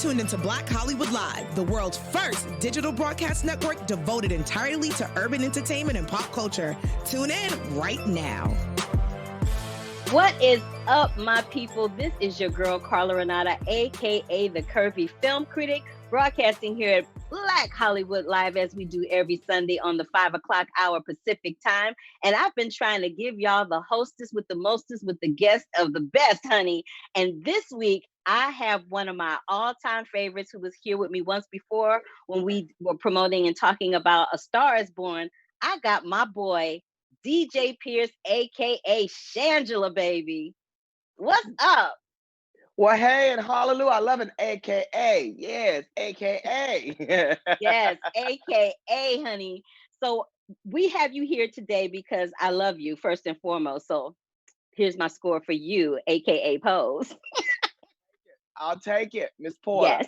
tuned into Black Hollywood Live, the world's first digital broadcast network devoted entirely to urban entertainment and pop culture. Tune in right now. What is up, my people? This is your girl, Carla Renata, a.k.a. the Curvy Film Critic, broadcasting here at Black Hollywood Live as we do every Sunday on the 5 o'clock hour Pacific time. And I've been trying to give y'all the hostess with the mostest with the guest of the best, honey. And this week, I have one of my all-time favorites who was here with me once before when we were promoting and talking about A Star is Born. I got my boy, DJ Pierce, aka Shangela, baby. What's up? Well, hey, and Halleloo, I love it. AKA, yes, AKA. Yes, aka, honey. So we have you here today because I love you first and foremost. So here's my score for you, aka Pose. I'll take it, Miss Porter.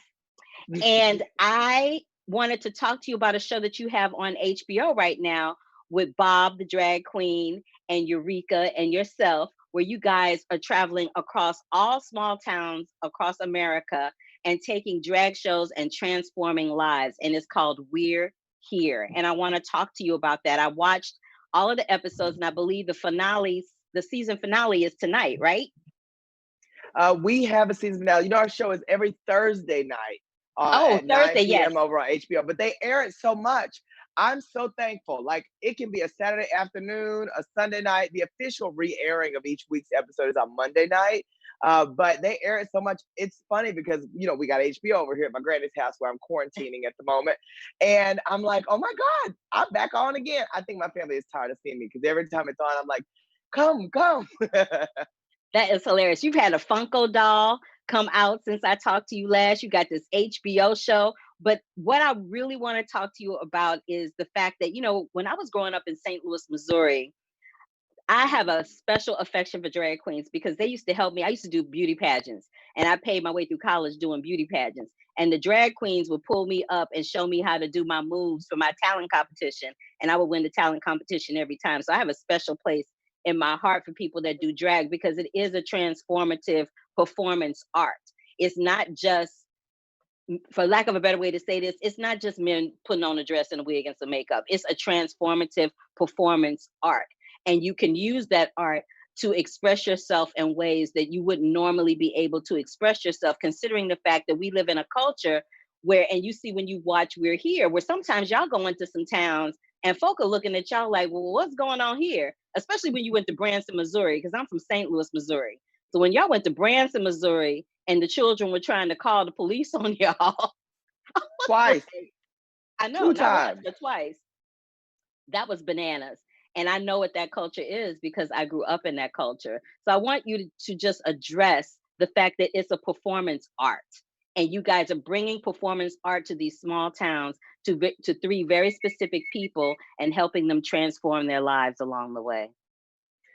Yes. And I wanted to talk to you about a show that you have on HBO right now with Bob, the drag queen, and Eureka and yourself, where you guys are traveling across all small towns across America and taking drag shows and transforming lives. And it's called We're Here. And I want to talk to you about that. I watched all of the episodes, and I believe the season finale is tonight, right? We have a season finale. You know, our show is every Thursday night at Thursday, 9 p.m. yes. over on HBO, but they air it so much. I'm so thankful. Like, it can be a Saturday afternoon, a Sunday night. The official re-airing of each week's episode is on Monday night, but they air it so much. It's funny because, you know, we got HBO over here at my granny's house where I'm quarantining at the moment, and I'm like, oh my God, I'm back on again. I think my family is tired of seeing me because every time it's on, I'm like, come. That is hilarious. You've had a Funko doll come out since I talked to you last. You got this HBO show. But what I really want to talk to you about is the fact that, you know, when I was growing up in St. Louis, Missouri, I have a special affection for drag queens because they used to help me. I used to do beauty pageants, and I paid my way through college doing beauty pageants. And the drag queens would pull me up and show me how to do my moves for my talent competition. And I would win the talent competition every time. So I have a special place in my heart for people that do drag because it is a transformative performance art. It's not just, for lack of a better way to say this, it's not just men putting on a dress and a wig and some makeup. It's a transformative performance art. And you can use that art to express yourself in ways that you wouldn't normally be able to express yourself, considering the fact that we live in a culture where, and you see when you watch We're Here, where sometimes y'all go into some towns and folk are looking at y'all like, well, what's going on here? Especially when you went to Branson, Missouri, because I'm from St. Louis, Missouri. So when y'all went to Branson, Missouri, and the children were trying to call the police on y'all. Twice. I know, 2 not times. once, but twice. That was bananas. And I know what that culture is because I grew up in that culture. So I want you to just address the fact that it's a performance art. And you guys are bringing performance art to these small towns to 3 very specific people and helping them transform their lives along the way.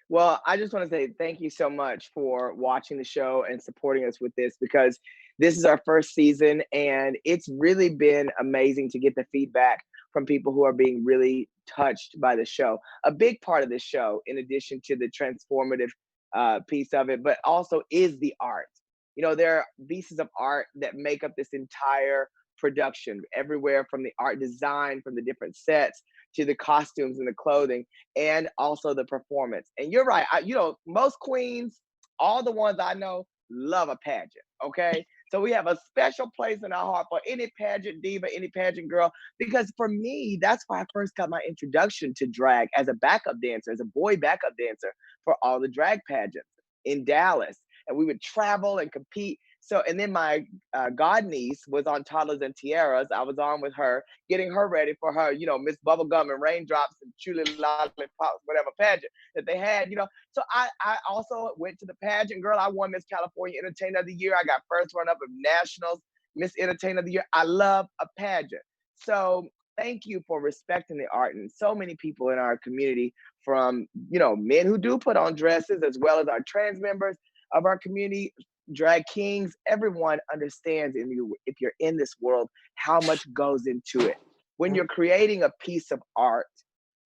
Well, I just want to say thank you so much for watching the show and supporting us with this because this is our first season and it's really been amazing to get the feedback from people who are being really touched by the show. A big part of this show, in addition to the transformative piece of it, but also is the art. You know, there are pieces of art that make up this entire production, everywhere from the art design, from the different sets to the costumes and the clothing, and also the performance. And you're right. You know, most queens, all the ones I know, love a pageant. Okay. So we have a special place in our heart for any pageant diva, any pageant girl, because for me, that's why I first got my introduction to drag as a backup dancer, as a boy backup dancer for all the drag pageants in Dallas. And we would travel and compete. So, and then my god niece was on Toddlers and Tiaras. I was on with her, getting her ready for her, you know, Miss Bubblegum and Raindrops and Truly Lollipops, whatever pageant that they had, you know. So I also went to the pageant, girl. I won Miss California Entertainer of the Year. I got first run up of Nationals, Miss Entertainer of the Year. I love a pageant. So thank you for respecting the art. And so many people in our community, from, you know, men who do put on dresses, as well as our trans members of our community, drag kings, everyone understands if you're in this world, how much goes into it. When you're creating a piece of art,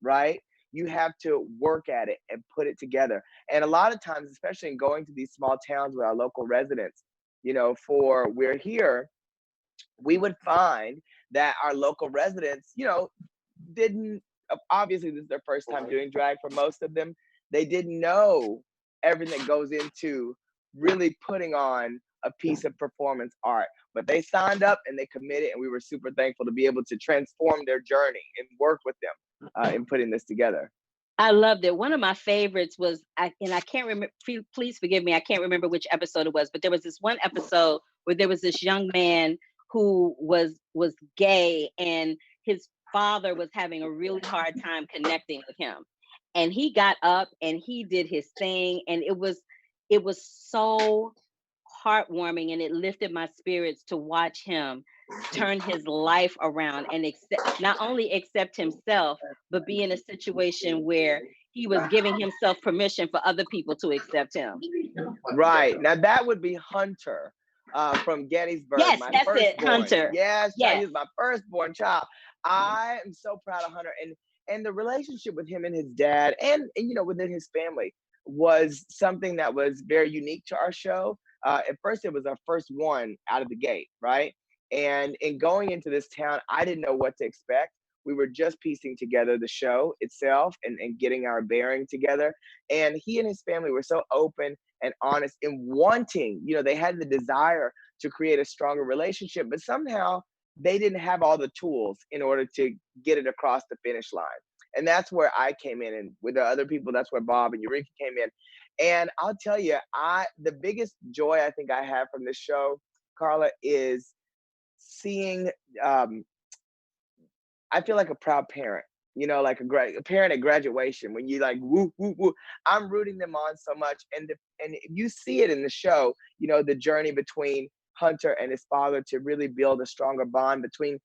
right, you have to work at it and put it together. And a lot of times, especially in going to these small towns with our local residents, you know, for We're Here, we would find that our local residents, didn't, obviously this is their first time doing drag for most of them. They didn't know everything that goes into really putting on a piece of performance art. But they signed up and they committed, and we were super thankful to be able to transform their journey and work with them in putting this together. I loved it. One of my favorites was, and I can't remember, please forgive me, I can't remember which episode it was, but there was this one episode where there was this young man who was gay, and his father was having a really hard time connecting with him. And he got up and he did his thing, and it was so heartwarming, and it lifted my spirits to watch him turn his life around and not only accept himself, but be in a situation where he was giving himself permission for other people to accept him. Right. Now that would be Hunter from Gettysburg, Yes, my that's it, firstborn. Hunter. Yes, Yes. he's my firstborn child. I am so proud of Hunter, and the relationship with him and his dad, and within his family, was something that was very unique to our show. At first, it was our first one out of the gate, right? And in going into this town, I didn't know what to expect. We were just piecing together the show itself and getting our bearing together. And he and his family were so open and honest in wanting, they had the desire to create a stronger relationship, but somehow they didn't have all the tools in order to get it across the finish line. And that's where I came in. And with the other people, that's where Bob and Eureka came in. And I'll tell you, the biggest joy I think I have from this show, Carla, is seeing, I feel like a proud parent, like a parent at graduation when you like woo woo woo. I'm rooting them on so much, and you see it in the show. The journey between Hunter and his father to really build a stronger bond between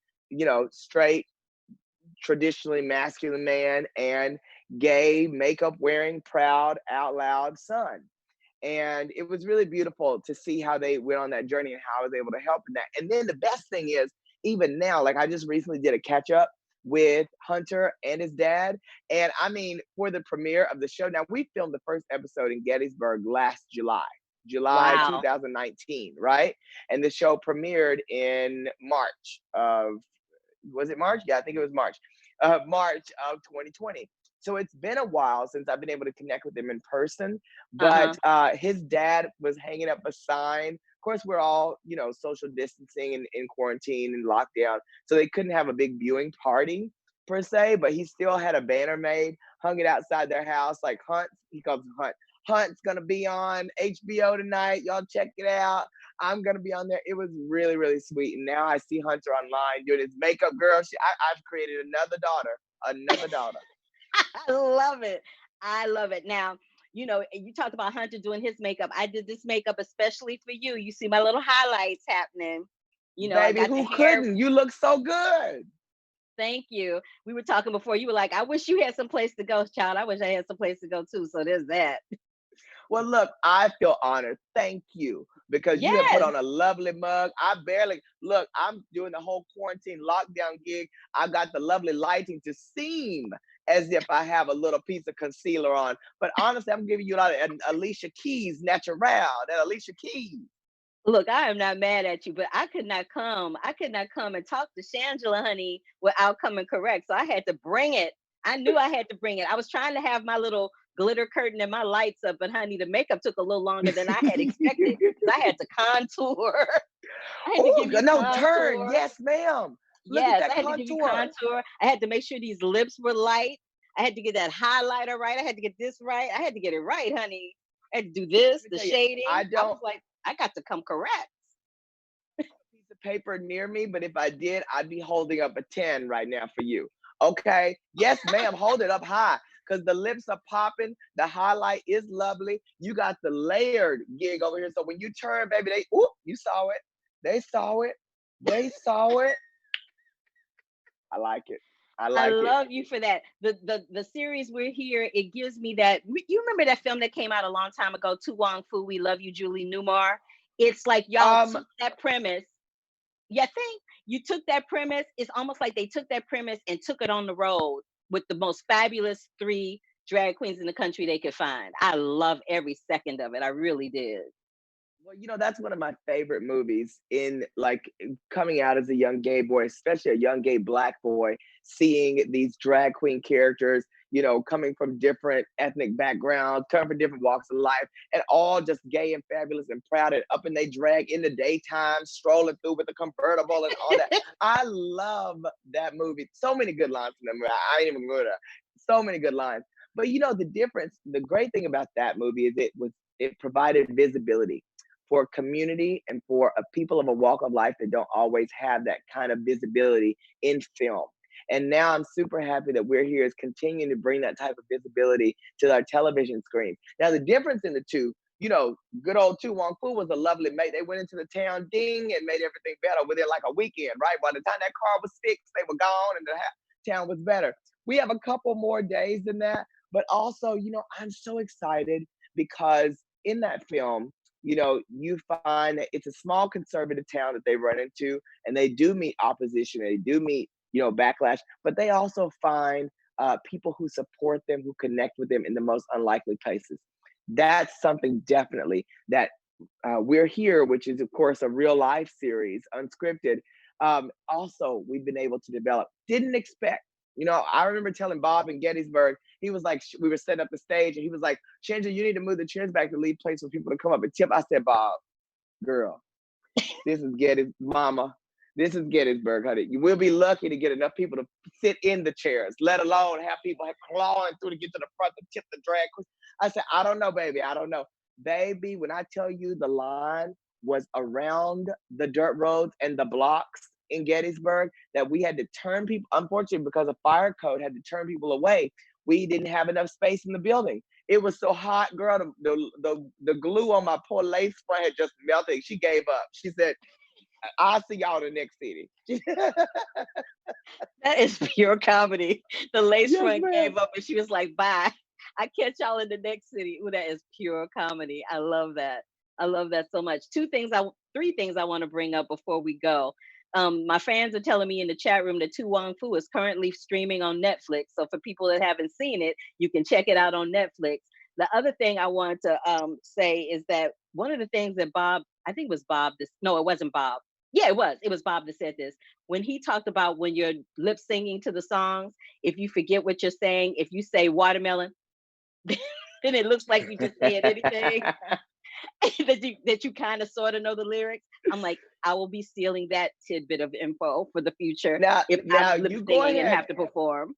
straight, traditionally masculine man and gay, makeup wearing, proud, out loud son. And it was really beautiful to see how they went on that journey and how I was able to help in that. And then the best thing is, even now, like I just recently did a catch up with Hunter and his dad. And I mean, for the premiere of the show, now we filmed the first episode in Gettysburg last July Wow. 2019, right? And the show premiered in March of, was it March? Yeah, I think it was March. March of 2020. So it's been a while since I've been able to connect with him in person. But his dad was hanging up a sign. Of course, we're all, social distancing and in quarantine and lockdown. So they couldn't have a big viewing party per se, but he still had a banner made, hung it outside their house, like Hunt, he calls him Hunt. Hunt's gonna be on HBO tonight. Y'all check it out. I'm gonna be on there. It was really, really sweet. And now I see Hunter online doing his makeup. Girl, I've created another daughter. I love it. I love it. Now, you talked about Hunter doing his makeup. I did this makeup especially for you. You see my little highlights happening. I Baby, got the who hair. couldn't? You look so good. Thank you. We were talking before. You were like, I wish you had some place to go, child. I wish I had some place to go too. So there's that. Well, look, I feel honored. Thank you. Because you have put Yes. on a lovely mug. I barely look, I'm doing the whole quarantine lockdown gig. I got the lovely lighting to seem as if I have a little piece of concealer on. But honestly, I'm giving you a lot of Alicia Keys natural, that Alicia Keys. Look, I am not mad at you, but I could not come. I could not come and talk to Shangela, honey, without coming correct. So I had to bring it. I knew I had to bring it. I was trying to have my little glitter curtain and my lights up, but honey, the makeup took a little longer than I had expected because I had to contour. I had to Oh, give you no, turn. contour. Yes, ma'am. Look at Yes, that I had to give you contour. contour. I had to make sure these lips were light. I had to get that highlighter right. I had to get this right. I had to get it right, honey. I had to do this, Let me the tell you, shading. I I don't was like, I got to come correct. piece of paper near me, but if I did, I'd be holding up a 10 right now for you. Okay. Yes, ma'am. Hold it up high because the lips are popping. The highlight is lovely. You got the layered gig over here. So when you turn, baby, you saw it. They saw it. They saw it. I like it. I I like it. love you for that. The series We're Here, it gives me that. You remember that film that came out a long time ago, Tu Wong Fu, We Love You, Julie Newmar? It's like y'all Um, took that premise. You think you took that premise? It's almost like they took that premise and took it on the road with the most fabulous three drag queens in the country they could find. I love every second of it. I really did. Well, that's one of my favorite movies in like coming out as a young gay boy, especially a young gay black boy, seeing these drag queen characters, coming from different ethnic backgrounds, coming from different walks of life, and all just gay and fabulous and proud and up in they drag in the daytime, strolling through with the convertible and all that. I love that movie. So many good lines in the movie. I ain't even going to. So many good lines. But the difference, the great thing about that movie is it provided visibility for a community and for a people of a walk of life that don't always have that kind of visibility in film. And now I'm super happy that we're here is continuing to bring that type of visibility to our television screen. Now the difference in the two, good old Tu Wong Fu was a lovely mate. They went into the town ding and made everything better within like a weekend, right? By the time that car was fixed, they were gone and the town was better. We have a couple more days than that, but also, I'm so excited because in that film, you find that it's a small conservative town that they run into, and they do meet opposition, they do meet, backlash, but they also find people who support them, who connect with them in the most unlikely places. That's something definitely that we're here, which is, of course, a real life series, unscripted. Also, we've been able to develop. Didn't expect. I remember telling Bob in Gettysburg, he was like, we were setting up the stage, and he was like, Shangela, you need to move the chairs back to leave place for people to come up and tip. I said, Bob, girl, this is Mama. This is Gettysburg, honey. You will be lucky to get enough people to sit in the chairs, let alone have people clawing through to get to the front to tip the drag queen. I said, I don't know, baby. I don't know. Baby, when I tell you the line was around the dirt roads and the blocks in Gettysburg, that we had to turn people, unfortunately, because of fire code, had to turn people away. We didn't have enough space in the building. It was so hot, girl. The glue on my poor lace front had just melted. She gave up. She said, I'll see y'all in the next city. That is pure comedy. The lace Yes, front ma'am. gave up and she was like, bye. I catch y'all in the next city. Ooh, that is pure comedy. I love that. I love that so much. Three things I want to bring up before we go. My fans are telling me in the chat room that Tu Wong Fu is currently streaming on Netflix. So for people that haven't seen it, you can check it out on Netflix. The other thing I wanted to say is that one of the things that Bob, I think it was Bob, no, it wasn't Bob. Yeah, it was. It was Bob that said this. When he talked about when you're lip singing to the songs, if you forget what you're saying, if you say watermelon, then it looks like you just saying anything that you kind of sort of know the lyrics. I'm like, I will be stealing that tidbit of info for the future now, if now I'm lip you go singing and ahead. have to perform.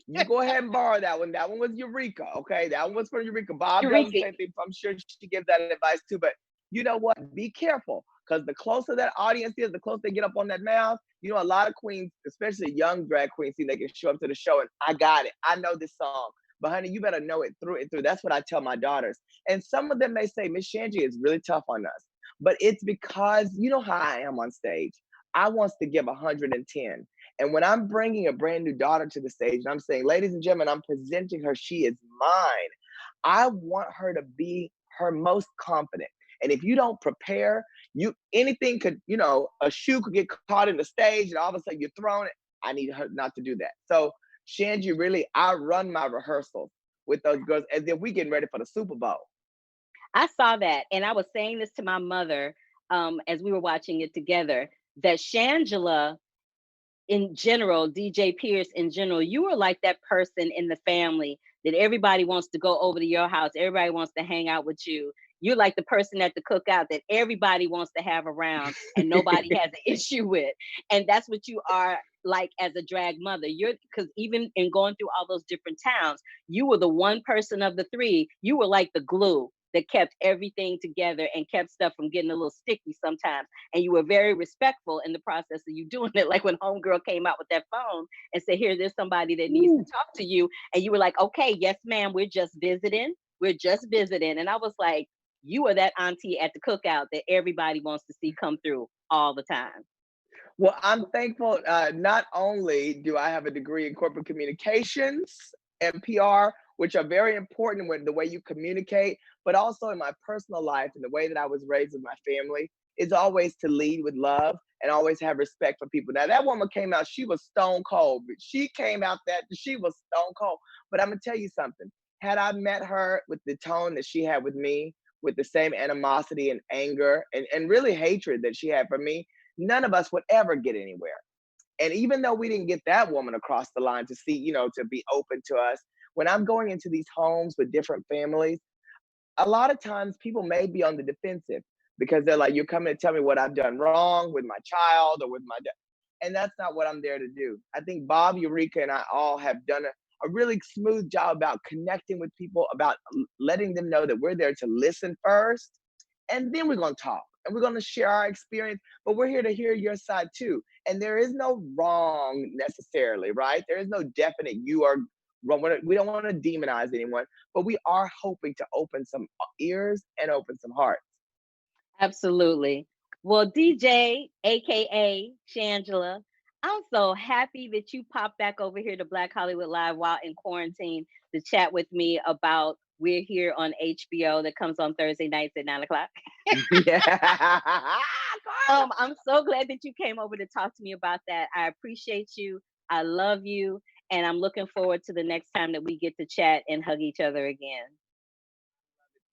You go ahead and borrow that one. That one was Eureka. Okay, that one was from Eureka. Bob does the Eureka. same thing. I'm sure she gives that advice too. But you know what? Be careful, because the closer that audience is, the closer they get up on that mouth. A lot of queens, especially young drag queens, see they can show up to the show and I got it. I know this song. But honey, you better know it through and through. That's what I tell my daughters. And some of them may say, Miss Shanji is really tough on us. But it's because you know how I am on stage. I wants to give 110. And when I'm bringing a brand new daughter to the stage and I'm saying, ladies and gentlemen, I'm presenting her, she is mine. I want her to be her most confident. And if you don't prepare, anything could, a shoe could get caught in the stage and all of a sudden you're thrown it. I need her not to do that. So Shanji, really, I run my rehearsals with those girls as if we getting ready for the Super Bowl. I saw that, and I was saying this to my mother as we were watching it together, that Shangela in general, DJ Pierce in general, you are like that person in the family that everybody wants to go over to your house. Everybody wants to hang out with you. You're like the person at the cookout that everybody wants to have around and nobody has an issue with. And that's what you are like as a drag mother. You're because even in going through all those different towns, you were the one person of the three. You were like the glue that kept everything together and kept stuff from getting a little sticky sometimes. And you were very respectful in the process of you doing it. Like when homegirl came out with that phone and said, here, there's somebody that needs to talk to you. And you were like, okay, yes, ma'am, we're just visiting. We're just visiting. And I was like, you are that auntie at the cookout that everybody wants to see come through all the time. Well, I'm thankful. Not only do I have a degree in corporate communications and PR, which are very important when the way you communicate, but also in my personal life and the way that I was raised with my family is always to lead with love and always have respect for people. Now, that woman came out, she was stone cold. She came out she was stone cold. But I'm going to tell you something. Had I met her with the tone that she had with me, with the same animosity and anger and really hatred that she had for me, none of us would ever get anywhere. And even though we didn't get that woman across the line to see, to be open to us, when I'm going into these homes with different families, a lot of times people may be on the defensive because they're like, you're coming to tell me what I've done wrong with my child or with my dad. And that's not what I'm there to do. I think Bob, Eureka, and I all have done a really smooth job about connecting with people, about letting them know that we're there to listen first, and then we're going to talk and we're going to share our experience, but we're here to hear your side too. And there is no wrong necessarily, right? There is no definite you are wrong. We don't want to demonize anyone, but we are hoping to open some ears and open some hearts. Absolutely. Well, DJ, aka Shangela, I'm so happy that you popped back over here to Black Hollywood Live while in quarantine to chat with me about We're Here on HBO that comes on Thursday nights at 9 o'clock. Yeah. I'm so glad that you came over to talk to me about that. I appreciate you. I love you. And I'm looking forward to the next time that we get to chat and hug each other again.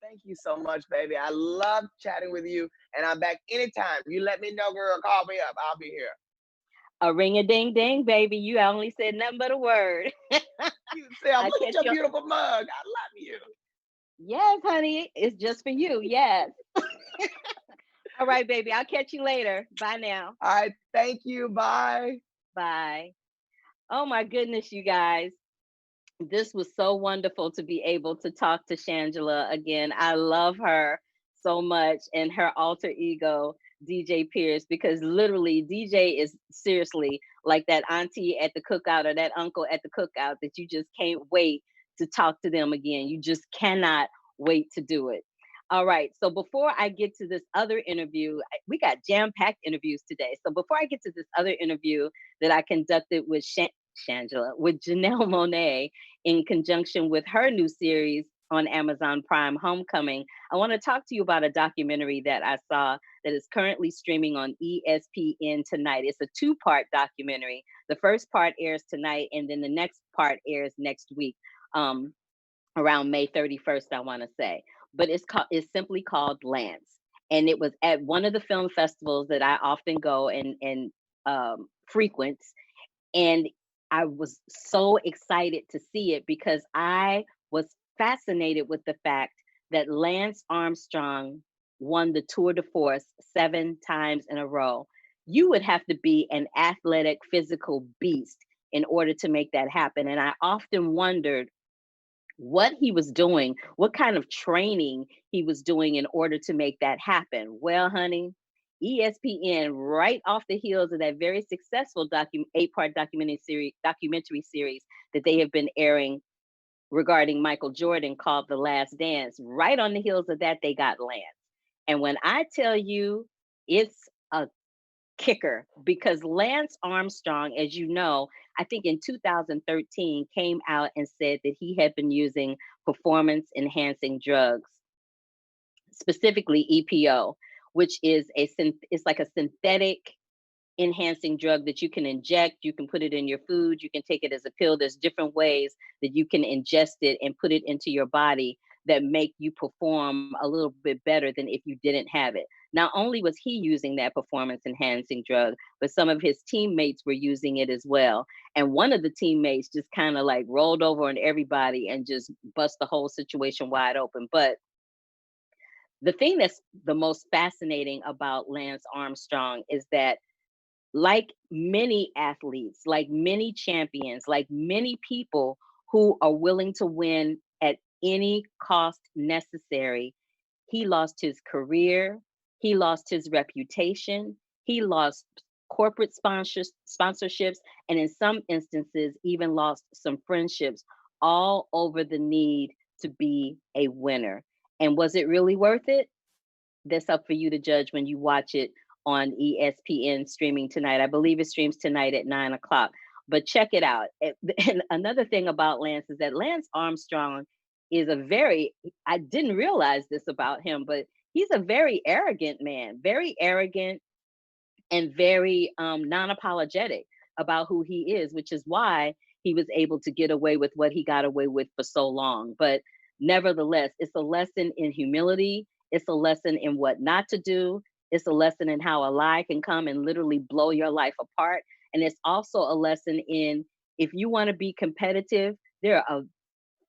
Thank you so much, baby. I love chatting with you, and I'm back anytime. You let me know, girl. Call me up. I'll be here. A ring a ding ding, baby. You only said nothing but a word. You Sam, I look at catch your you. beautiful mug. I love you. Yes, honey. It's just for you. Yes. All right, baby. I'll catch you later. Bye now. All right. Thank you. Bye. Bye. Oh my goodness, you guys. This was so wonderful to be able to talk to Shangela again. I love her so much and her alter ego, DJ Pierce, because literally DJ is seriously like that auntie at the cookout or that uncle at the cookout that you just can't wait to talk to them again. You just cannot wait to do it. All right. So before I get to this other interview, we got jam packed interviews today. So before I get to this other interview that I conducted with Shangela, with Janelle Monae, in conjunction with her new series on Amazon Prime, Homecoming, I want to talk to you about a documentary that I saw that is currently streaming on ESPN tonight. It's a two-part documentary. The first part airs tonight, and then the next part airs next week, around May 31st, I want to say. But it's simply called Lance. And it was at one of the film festivals that I often go and frequent. And I was so excited to see it because I was fascinated with the fact that Lance Armstrong won the Tour de Force 7 times in a row. You would have to be an athletic, physical beast in order to make that happen. And I often wondered what he was doing, what kind of training he was doing in order to make that happen. Well, honey, ESPN, right off the heels of that very successful 8-part documentary series that they have been airing regarding Michael Jordan called The Last Dance, right on the heels of that, they got Lance. And when I tell you, it's a kicker because Lance Armstrong, as you know, I think in 2013 came out and said that he had been using performance enhancing drugs, specifically EPO, which is it's like a synthetic enhancing drug that you can inject, you can put it in your food, you can take it as a pill. There's different ways that you can ingest it and put it into your body that make you perform a little bit better than if you didn't have it. Not only was he using that performance enhancing drug, but some of his teammates were using it as well. And one of the teammates just kind of like rolled over on everybody and just bust the whole situation wide open. But the thing that's the most fascinating about Lance Armstrong is that, like many athletes, like many champions, like many people who are willing to win at any cost necessary, he lost his career, he lost his reputation, he lost corporate sponsorships, and in some instances, even lost some friendships, all over the need to be a winner. And was it really worth it? That's up for you to judge when you watch it on ESPN streaming tonight. I believe it streams tonight at 9 o'clock. But check it out. And another thing about Lance is that Lance Armstrong is I didn't realize this about him, but he's a very arrogant man, very arrogant and very non-apologetic about who he is, which is why he was able to get away with what he got away with for so long. But nevertheless, it's a lesson in humility. It's a lesson in what not to do. It's a lesson in how a lie can come and literally blow your life apart. And it's also a lesson in, if you want to be competitive, there are a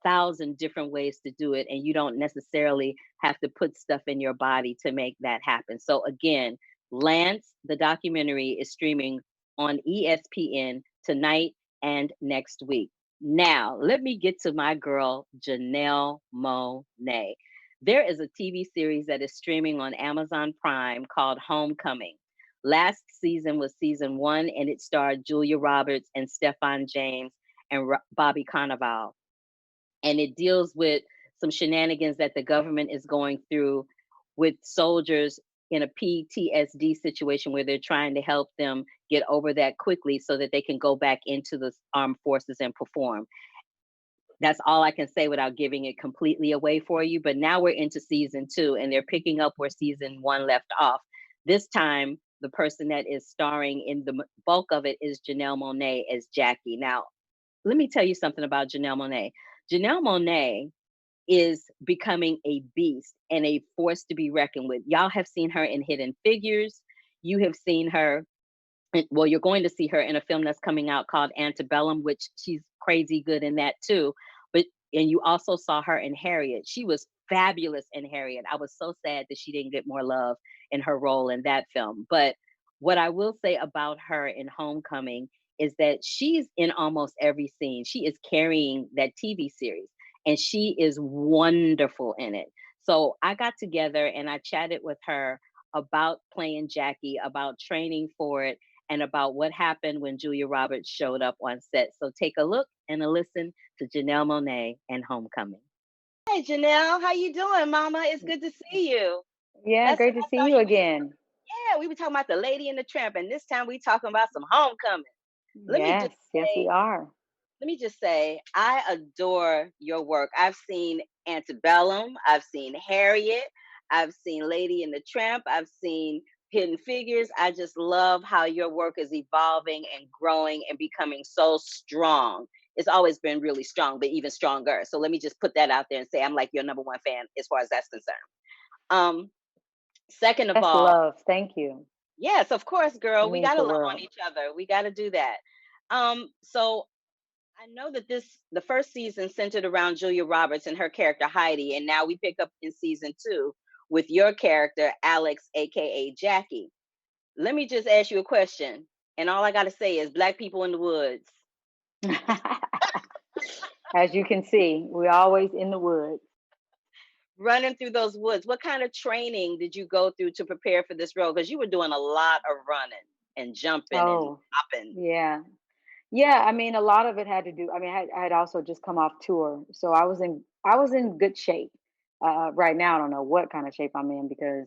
thousand different ways to do it, and you don't necessarily have to put stuff in your body to make that happen. So again, Lance, the documentary, is streaming on ESPN tonight and next week. Now, let me get to my girl, Janelle Monae. There is a TV series that is streaming on Amazon Prime called Homecoming. Last season was season one, and it starred Julia Roberts and Stefan James and Bobby Cannavale, and it deals with some shenanigans that the government is going through with soldiers in a PTSD situation where they're trying to help them get over that quickly so that they can go back into the armed forces and perform. That's all I can say without giving it completely away for you. But now we're into season two, and they're picking up where season one left off. This time, the person that is starring in the bulk of it is Janelle Monae as Jackie. Now, let me tell you something about Janelle Monae. Janelle Monae is becoming a beast and a force to be reckoned with. Y'all have seen her in Hidden Figures. You have seen her, well, you're going to see her in a film that's coming out called Antebellum, which she's crazy good in that too. But and you also saw her in Harriet. She was fabulous in Harriet. I was so sad that she didn't get more love in her role in that film. But what I will say about her in Homecoming is that she's in almost every scene. She is carrying that TV series, and she is wonderful in it. So I got together and I chatted with her about playing Jackie, about training for it, and about what happened when Julia Roberts showed up on set. So take a look and a listen to Janelle Monae and Homecoming. Hey Janelle, how you doing, Mama? It's good to see you. Yeah, Last great time to I see saw you you, again. we were talking about the Lady and the Tramp, and this time we talking about some Homecoming. Let me Yes, just yes, we say, are. I adore your work. I've seen Antebellum, I've seen Harriet, I've seen Lady and the Tramp, I've seen Hidden Figures. I just love how your work is evolving and growing and becoming so strong. It's always been really strong, but even stronger. So let me just put that out there and say I'm like your number one fan as far as that's concerned. Um, Second of That's all, love. Thank you. yes, of course, girl, It we means gotta the love on world. each other. We gotta do that. So I know that the first season centered around Julia Roberts and her character Heidi, and now we pick up in season two with your character Alex, aka Jackie. Let me just ask you a question, and all I gotta say is Black people in the woods. As you can see, we're always in the woods. Running through those woods, what kind of training did you go through to prepare for this role? Because you were doing a lot of running and jumping and Oh, hopping. yeah. Yeah, I mean, a lot of it had to do. I mean, I had also just come off tour, so I was in good shape. Right now, I don't know what kind of shape I'm in because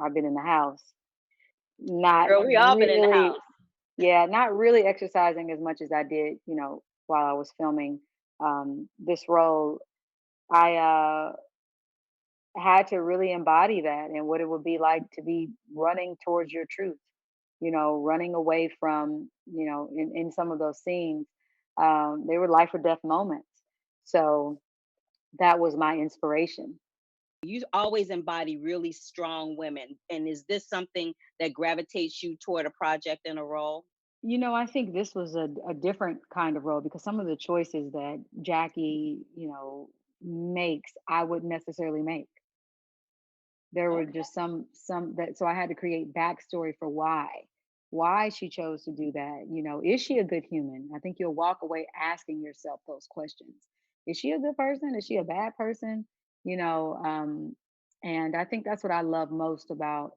I've been in the house, not Girl, we all been in the really, house. yeah, not really exercising as much as I did, while I was filming this role. I had to really embody that and what it would be like to be running towards your truth, running away from, in some of those scenes, they were life or death moments. So that was my inspiration. You always embody really strong women. And is this something that gravitates you toward a project and a role? I think this was a different kind of role because some of the choices that Jackie, makes, I wouldn't necessarily make. There were Okay. just some that, so I had to create backstory for why she chose to do that. Is she a good human? I think you'll walk away asking yourself those questions. Is she a good person? Is she a bad person? You know, um, and I think that's what I love most about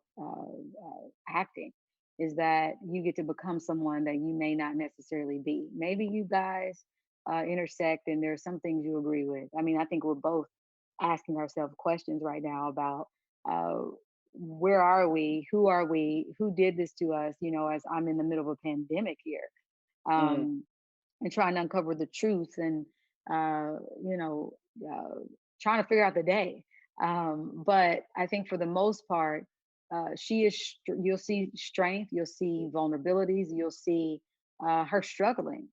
acting is that you get to become someone that you may not necessarily be. Maybe you guys intersect and there's some things you agree with. I mean, I think we're both asking ourselves questions right now about uh, where are we? Who are we? Who did this to us? As I'm in the middle of a pandemic here, Mm. um, and trying to uncover the truth and, uh, you know, uh, trying to figure out the day. But I think for the most part, you'll see strength, you'll see vulnerabilities, you'll see her struggling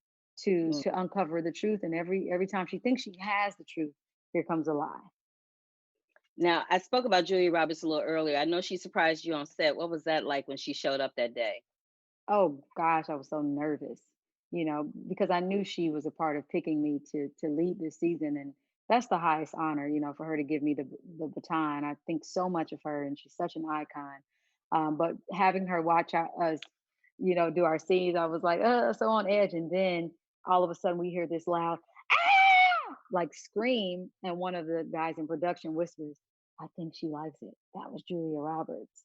Mm. to uncover the truth. And every time she thinks she has the truth, here comes a lie. Now, I spoke about Julia Roberts a little earlier. I know she surprised you on set. What was that like when she showed up that day? Oh gosh, I was so nervous, because I knew she was a part of picking me to lead this season, and that's the highest honor, for her to give me the baton. I think so much of her, and she's such an icon. But having her watch us, do our scenes, I was like, so on edge, and then all of a sudden we hear this loud, ah! Like scream, and one of the guys in production whispers, "I think she likes it." That was Julia Roberts.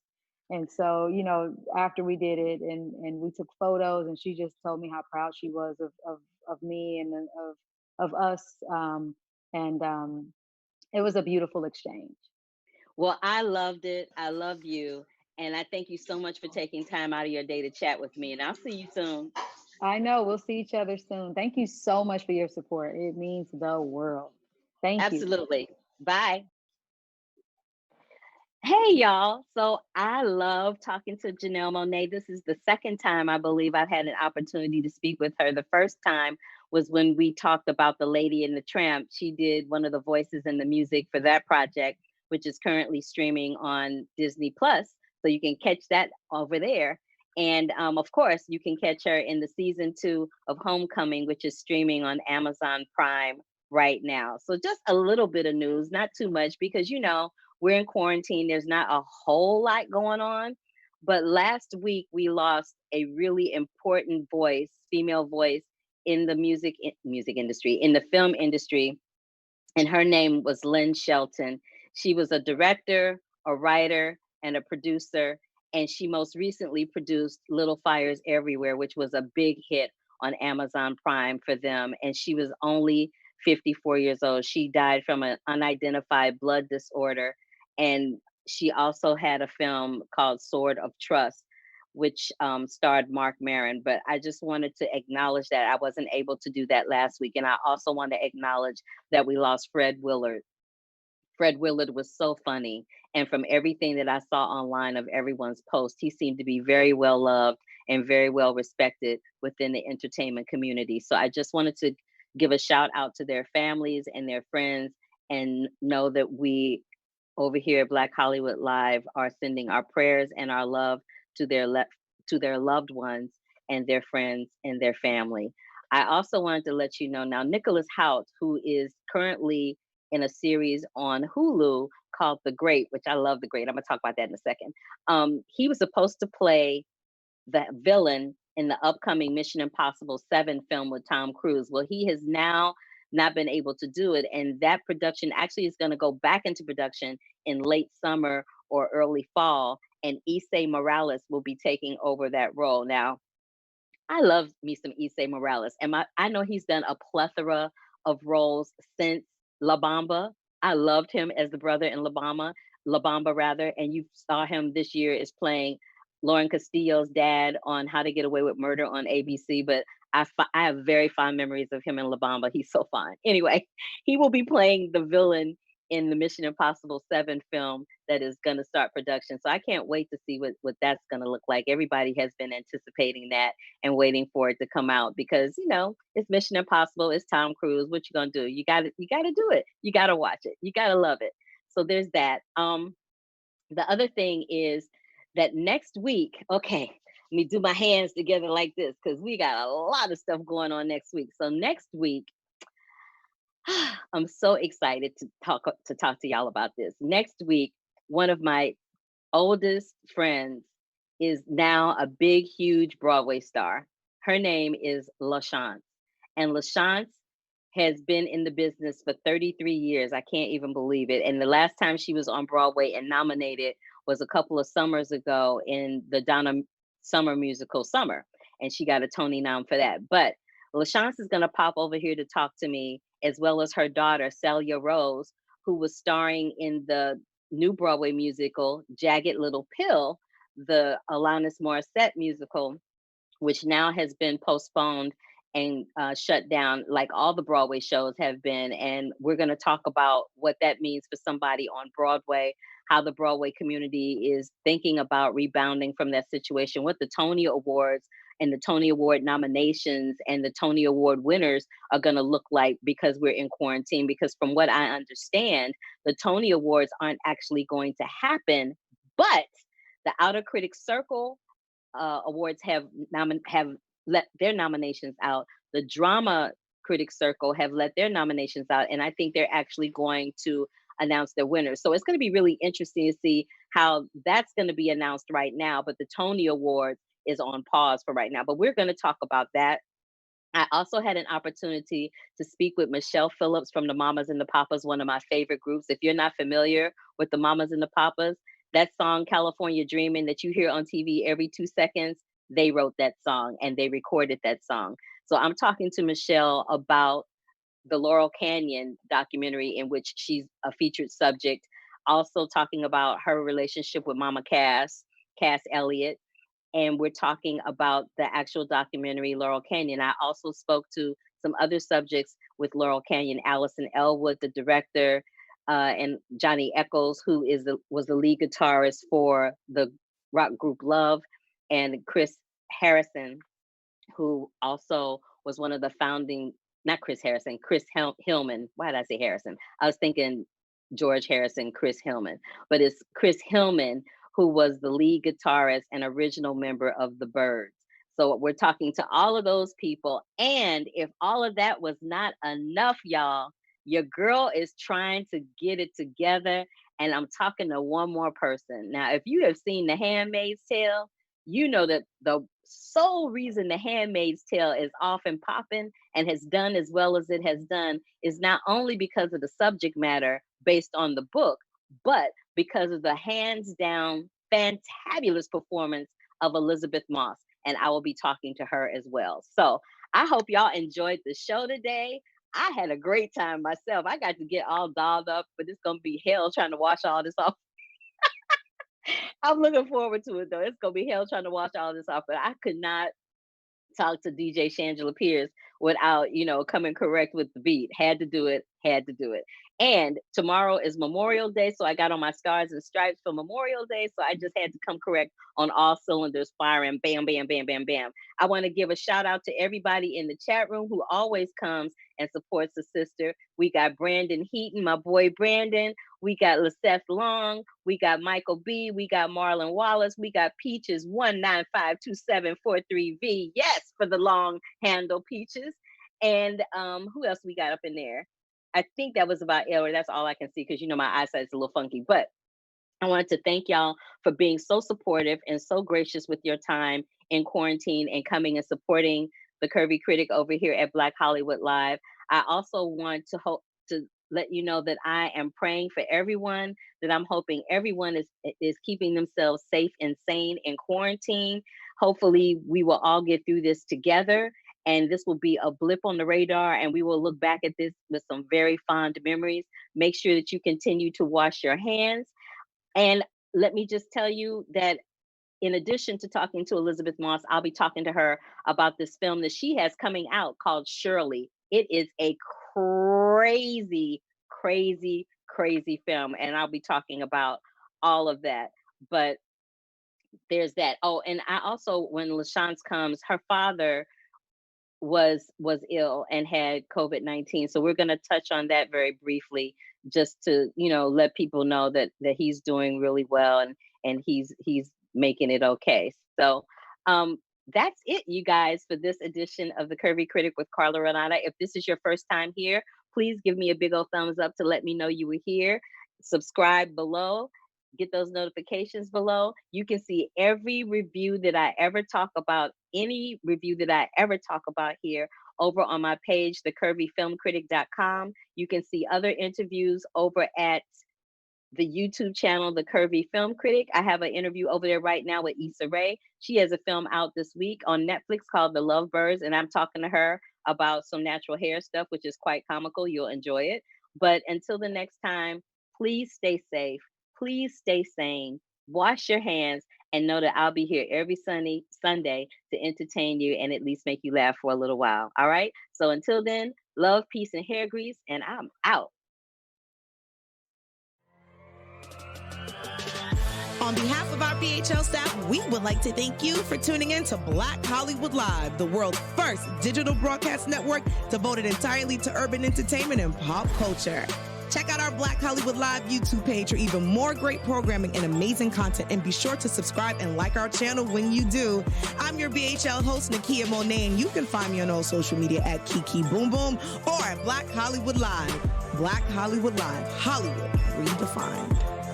And so, after we did it and we took photos, and she just told me how proud she was of me and of us. And It was a beautiful exchange. Well, I loved it. I love you. And I thank you so much for taking time out of your day to chat with me. And I'll see you soon. I know we'll see each other soon. Thank you so much for your support. It means the world. Thank you. Absolutely. Bye. Hey, y'all. So I love talking to Janelle Monae. This is the second time I believe I've had an opportunity to speak with her. The first time was when we talked about The Lady and the Tramp. She did one of the voices and the music for that project, which is currently streaming on Disney Plus. So you can catch that over there. And of course, you can catch her in the season 2 of Homecoming, which is streaming on Amazon Prime right now. So just a little bit of news, not too much, because we're in quarantine. There's not a whole lot going on. But last week, we lost a really important voice, female voice in the music industry, in the film industry. And her name was Lynn Shelton. She was a director, a writer, and a producer. And she most recently produced Little Fires Everywhere, which was a big hit on Amazon Prime for them. And she was only 54 years old. She died from an unidentified blood disorder. And she also had a film called Sword of Trust, which starred Mark Maron. But I just wanted to acknowledge that I wasn't able to do that last week. And I also want to acknowledge that we lost Fred Willard. Fred Willard was so funny. And from everything that I saw online of everyone's post, he seemed to be very well loved and very well respected within the entertainment community. So I just wanted to give a shout out to their families and their friends, and know that we over here at Black Hollywood Live are sending our prayers and our love to to their loved ones and their friends and their family. I also wanted to let you know now, Nicholas Hoult, who is currently in a series on Hulu called The Great, which I love The Great. I'm gonna talk about that in a second. He was supposed to play the villain in the upcoming Mission Impossible 7 film with Tom Cruise. Well, he has now not been able to do it. And that production actually is going to go back into production in late summer or early fall. And Issei Morales will be taking over that role. Now, I love me some Issei Morales. And I know he's done a plethora of roles since La Bamba. I loved him as the brother in La Bamba rather. And you saw him this year is playing Lauren Castillo's dad on How to Get Away with Murder on ABC. But I have very fond memories of him in La Bamba. He's so fun. Anyway, he will be playing the villain in the Mission Impossible 7 film that is going to start production. So I can't wait to see what that's going to look like. Everybody has been anticipating that and waiting for it to come out because, it's Mission Impossible, it's Tom Cruise. What you going to do? You got to do it. You got to watch it. You got to love it. So there's that. The other thing is that next week, okay, let me do my hands together like this because we got a lot of stuff going on next week. So next week, I'm so excited to talk to y'all about this. Next week, one of my oldest friends is now a big, huge Broadway star. Her name is LaChance. And LaChance has been in the business for 33 years. I can't even believe it. And the last time she was on Broadway and nominated was a couple of summers ago in the Donna Summer musical Summer. And she got a Tony nom for that. But LaChance is going to pop over here to talk to me, as well as her daughter, Celia Rose, who was starring in the new Broadway musical, Jagged Little Pill, the Alanis Morissette musical, which now has been postponed and shut down, like all the Broadway shows have been. And we're going to talk about what that means for somebody on Broadway, how the Broadway community is thinking about rebounding from that situation, what the Tony Awards and the Tony Award nominations and the Tony Award winners are going to look like, because we're in quarantine. Because from what I understand, the Tony Awards aren't actually going to happen, but the Outer Critics Circle Awards have let their nominations out. The Drama Critics Circle have let their nominations out, and I think they're actually going to announce their winners. So it's going to be really interesting to see how that's going to be announced right now. But the Tony Awards is on pause for right now. But we're going to talk about that. I also had an opportunity to speak with Michelle Phillips from the Mamas and the Papas, one of my favorite groups. If you're not familiar with the Mamas and the Papas, that song California Dreaming that you hear on TV every 2 seconds, they wrote that song and they recorded that song. So I'm talking to Michelle about the Laurel Canyon documentary, in which she's a featured subject, also talking about her relationship with Mama Cass Elliott, and we're talking about the actual documentary Laurel Canyon. I also spoke to some other subjects with Laurel Canyon: Allison Elwood, the director, and Johnny Echols, who was the lead guitarist for the rock group Love, and Chris Harrison, who also was one of the founding, not Chris Harrison, Chris Hillman. Why did I say Harrison? I was thinking George Harrison, Chris Hillman, but it's Chris Hillman, who was the lead guitarist and original member of the Byrds. So we're talking to all of those people. And if all of that was not enough, y'all, your girl is trying to get it together. And I'm talking to one more person. Now, if you have seen The Handmaid's Tale, you know that the sole reason The Handmaid's Tale is off and popping and has done as well as it has done is not only because of the subject matter based on the book, but because of the hands down fantabulous performance of Elizabeth Moss. And I will be talking to her as well. So I hope y'all enjoyed the show today. I had a great time myself. I got to get all dolled up, but it's going to be hell trying to wash all this off. I'm looking forward to it though. It's going to be hell trying to wash all this off, but I could not talk to DJ Shangela Pierce without, coming correct with the beat. Had to do it. And tomorrow is Memorial Day, so I got on my Stars and Stripes for Memorial Day, so I just had to come correct on all cylinders firing. Bam, bam, bam, bam, bam. I want to give a shout out to everybody in the chat room who always comes and supports the sister. We got Brandon Heaton, my boy Brandon. We got Liseth Long. We got Michael B. We got Marlon Wallace. We got Peaches 1952743V. Yes, for the long handle Peaches. And who else we got up in there? I think that was about it, or that's all I can see because my eyesight is a little funky. But I wanted to thank y'all for being so supportive and so gracious with your time in quarantine and coming and supporting the Curvy Critic over here at Black Hollywood Live. I also want to let you know that I am praying for everyone, that I'm hoping everyone is keeping themselves safe and sane in quarantine. Hopefully we will all get through this together, and this will be a blip on the radar, and we will look back at this with some very fond memories. Make sure that you continue to wash your hands. And let me just tell you that in addition to talking to Elizabeth Moss, I'll be talking to her about this film that she has coming out called Shirley. It is a crazy, crazy, crazy film, and I'll be talking about all of that. But there's that. Oh, and I also, when LaChance comes, her father was ill and had COVID-19. So we're going to touch on that very briefly, just to, let people know that he's doing really well and he's making it okay. So that's it, you guys, for this edition of the Curvy Critic with Carla Renata. If this is your first time here, please give me a big old thumbs up to let me know you were here. Subscribe below. Get those notifications below. You can see every review that I ever talk about, any review that I ever talk about here over on my page, thecurvyfilmcritic.com. You can see other interviews over at the YouTube channel, The Curvy Film Critic. I have an interview over there right now with Issa Rae. She has a film out this week on Netflix called The Lovebirds, and I'm talking to her about some natural hair stuff, which is quite comical. You'll enjoy it. But until the next time, please stay safe. Please stay sane. Wash your hands and know that I'll be here every Sunday to entertain you and at least make you laugh for a little while. All right? So until then, love, peace, and hair grease, and I'm out. On behalf of our BHL staff, we would like to thank you for tuning in to Black Hollywood Live, the world's first digital broadcast network devoted entirely to urban entertainment and pop culture. Check out our Black Hollywood Live YouTube page for even more great programming and amazing content. And be sure to subscribe and like our channel when you do. I'm your BHL host, Janelle Monae, and you can find me on all social media at Kiki Boom Boom or at Black Hollywood Live. Black Hollywood Live, Hollywood redefined.